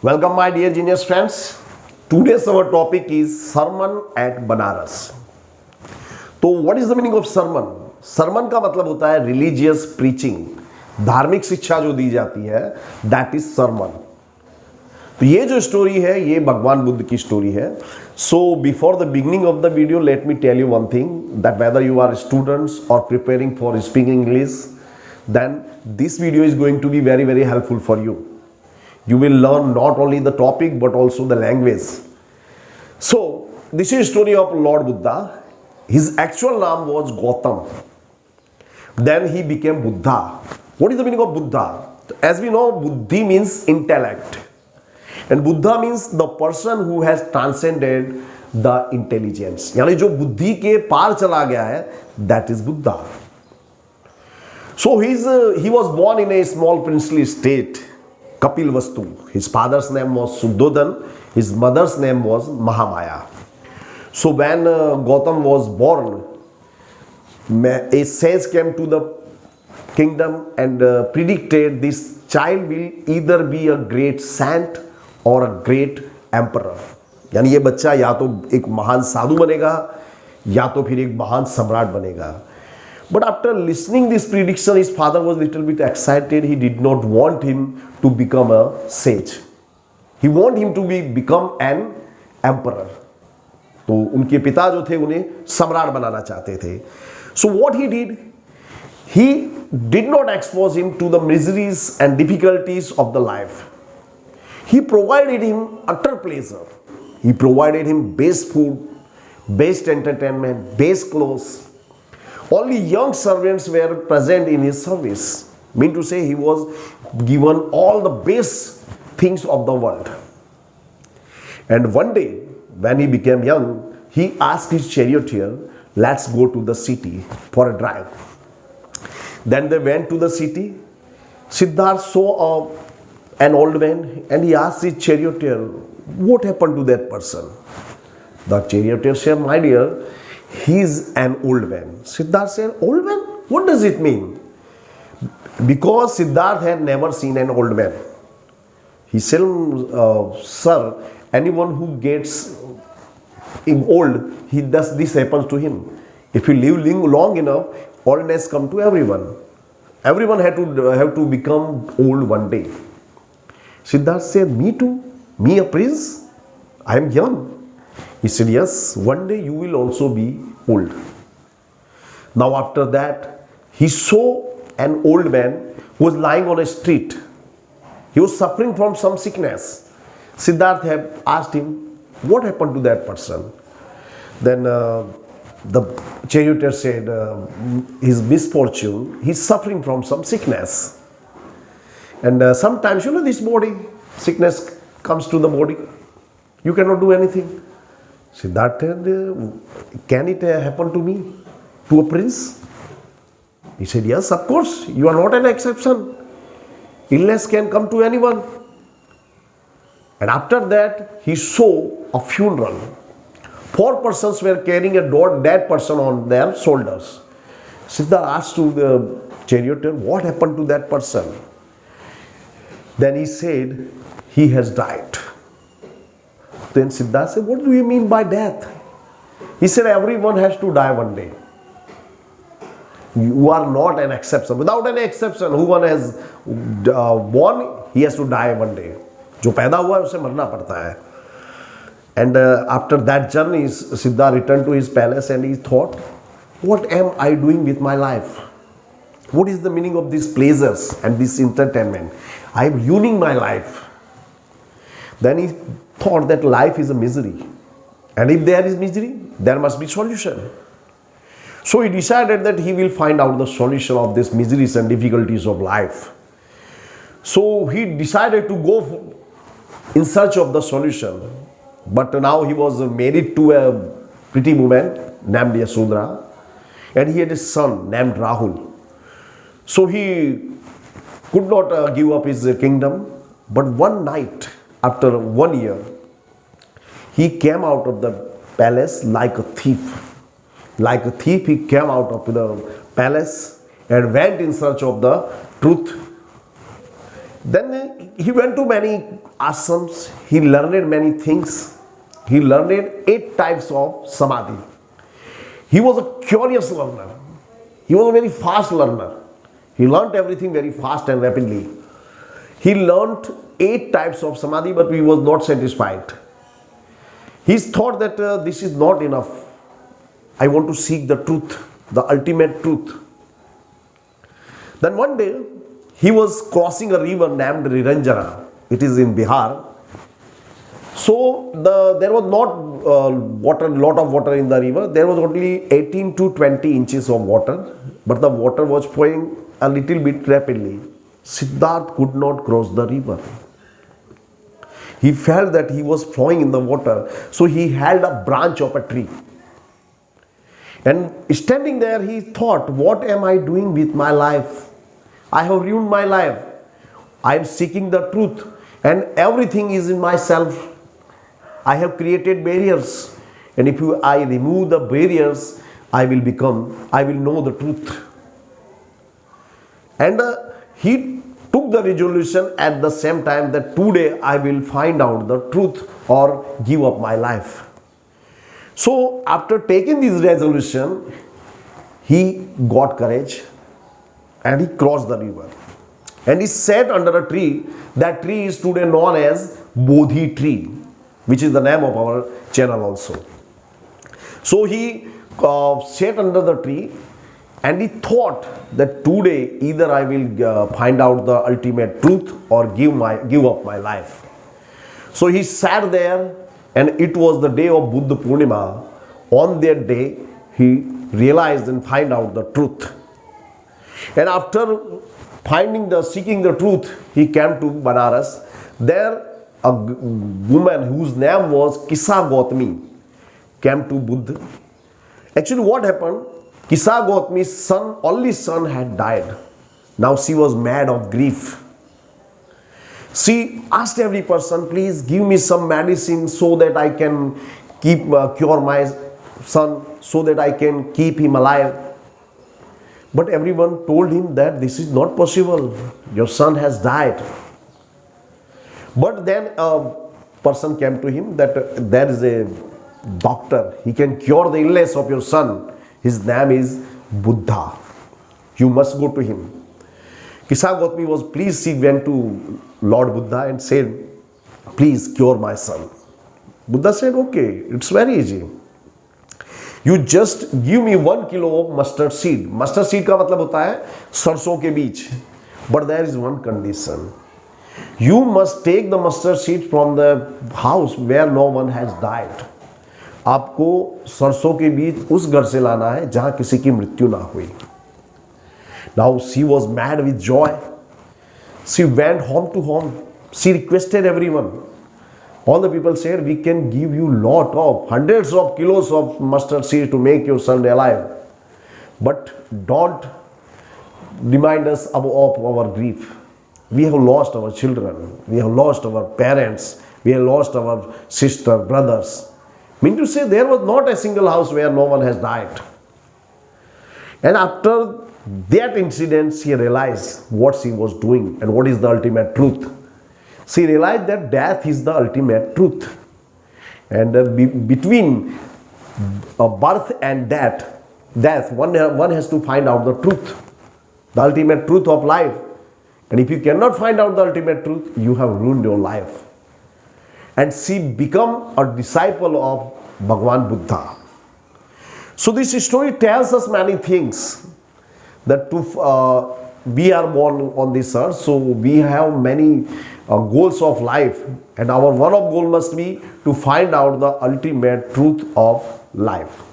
Welcome my dear genius friends. Today's our topic is sermon at Benares. तो what is the meaning of sermon? Sermon का मतलब होता है religious preaching, धार्मिक शिक्षा जो दी जाती है, that is sermon. तो ये जो स्टोरी है ये भगवान बुद्ध की स्टोरी है. So before the beginning of the video, let me tell you one thing, that whether you are students or preparing for speaking English, then this video is going to be very helpful for you. You will learn not only the topic but also the language. So this is story of Lord Buddha. His actual name was Gautam. Then he became Buddha. What is the meaning of Buddha? As we know, Buddhi means intellect, and Buddha means the person who has transcended the intelligence. यानी जो बुद्धि के पार चला गया है, that is Buddha. So he was born in a small princely state, Kapilvastu. His father's name was Suddhodhan. His mother's name was Mahamaya. So when Gautam was born, a sage came to the kingdom and predicted this child will either be a great saint or a great emperor. यानी ये बच्चा या तो एक महान साधु बनेगा या तो फिर एक महान सम्राट बनेगा. But after listening this prediction, his father was little bit excited. He did not want him to become a sage. He wanted him to become an emperor. तो उनके पिता जो थे उन्हें सम्राट बनाना चाहते थे. So what he did not expose him to the miseries and difficulties of the life. He provided him utter pleasure. He provided him best food, best entertainment, best clothes. Only young servants were present in his service. Mean to say, he was given all the best things of the world. And one day, when he became young, he asked his charioteer, let's go to the city for a drive. Then they went to the city. Siddhartha saw an old man and he asked his charioteer, what happened to that person? The charioteer said, my dear, he is an old man. Siddhartha said, old man? What does it mean? Because Siddhartha had never seen an old man. He said, sir, anyone who gets old, this happens to him. If you live long enough, oldness comes to everyone. Everyone have to become old one day. Siddhartha said, me too? Me a prince? I am young. He said, yes, one day you will also be old. Now after that, he saw an old man who was lying on a street. He was suffering from some sickness. Siddhartha had asked him, what happened to that person? Then the charioteer said, his misfortune, he's suffering from some sickness. And sometimes, this body, sickness comes to the body. You cannot do anything. Siddhartha said, can it happen to me, to a prince? He said, yes, of course, you are not an exception. Illness can come to anyone. And after that, he saw a funeral. 4 persons were carrying a dead person on their shoulders. Siddhartha asked to the charioteer, what happened to that person? Then he said, he has died. Then Siddhartha said, what do you mean by death? He said, everyone has to die one day. You are not an exception. Without any exception, who one has born, he has to die one day. जो पैदा हुआ है उसे मरना पड़ता है. And after that journey, Siddhartha returned to his palace and he thought, what am I doing with my life? What is the meaning of these pleasures and this entertainment? I am ruining my life. Then he thought that life is a misery. And if there is misery, there must be solution. So he decided that he will find out the solution of these miseries and difficulties of life. So he decided to go in search of the solution. But now he was married to a pretty woman named Yasodhara, and he had a son named Rahul. So he could not give up his kingdom. But one night, after 1 year, he came out of the palace like a thief. Like a thief, he came out of the palace and went in search of the truth. Then he went to many ashrams, he learned many things. He learned 8 types of samadhi. He was a curious learner. He was a very fast learner. He learnt everything very fast and rapidly. He learnt 8 types of samadhi, but he was not satisfied. He thought that this is not enough. I want to seek the truth, the ultimate truth. Then one day, he was crossing a river named Riranjana. It is in Bihar. So there was not lot of water in the river. There was only 18 to 20 inches of water, but the water was flowing a little bit rapidly. Siddhartha could not cross the river. He felt that he was flowing in the water, so he held a branch of a tree. And standing there, he thought, what am I doing with my life? I have ruined my life. I am seeking the truth, and everything is in myself. I have created barriers, and if I remove the barriers, I will know the truth. And he took the resolution at the same time that today I will find out the truth or give up my life. So after taking this resolution, he got courage and he crossed the river. And he sat under a tree. That tree is today known as Bodhi tree, which is the name of our channel also. So he sat under the tree and he thought that today either I will find out the ultimate truth or give up my life. So he sat there, and it was the day of Buddha Purnima. On that day, he realized and find out the truth. And after seeking the truth, he came to Benares. There, a woman whose name was Kisa Gautami came to Buddha. Actually, what happened? Kisa Gautami's only son had died. Now she was mad of grief. She asked every person, please give me some medicine so that I can cure my son, so that I can keep him alive. But everyone told him that this is not possible. Your son has died. But then a person came to him that there is a doctor. He can cure the illness of your son. His name is Buddha. You must go to him. Kisa Gautami was pleased. She went to Lord Buddha and said, please cure my son. Buddha said, okay, it's very easy. You just give me 1 kilo of mustard seed. Mustard seed का मतलब होता है सरसों के बीज. But there is one condition. You must take the mustard seed from the house where no one has died. आपको सरसों के बीज उस घर से लाना है जहां किसी की मृत्यु ना हुई. Now she was mad with joy. She went home to home. She requested everyone. All the people said, we can give you hundreds of kilos of mustard seed to make your son alive. But don't remind us of our grief. We have lost our children. We have lost our parents. We have lost our sister, brothers. Mean to say, there was not a single house where no one has died. And after that incident, she realized what she was doing and what is the ultimate truth. She realized that death is the ultimate truth. And between birth and death, one has to find out the truth, the ultimate truth of life. And if you cannot find out the ultimate truth, you have ruined your life. And she became a disciple of Bhagwan Buddha. So this story tells us many things. That we are born on this earth, so we have many goals of life, and our one of goal must be to find out the ultimate truth of life.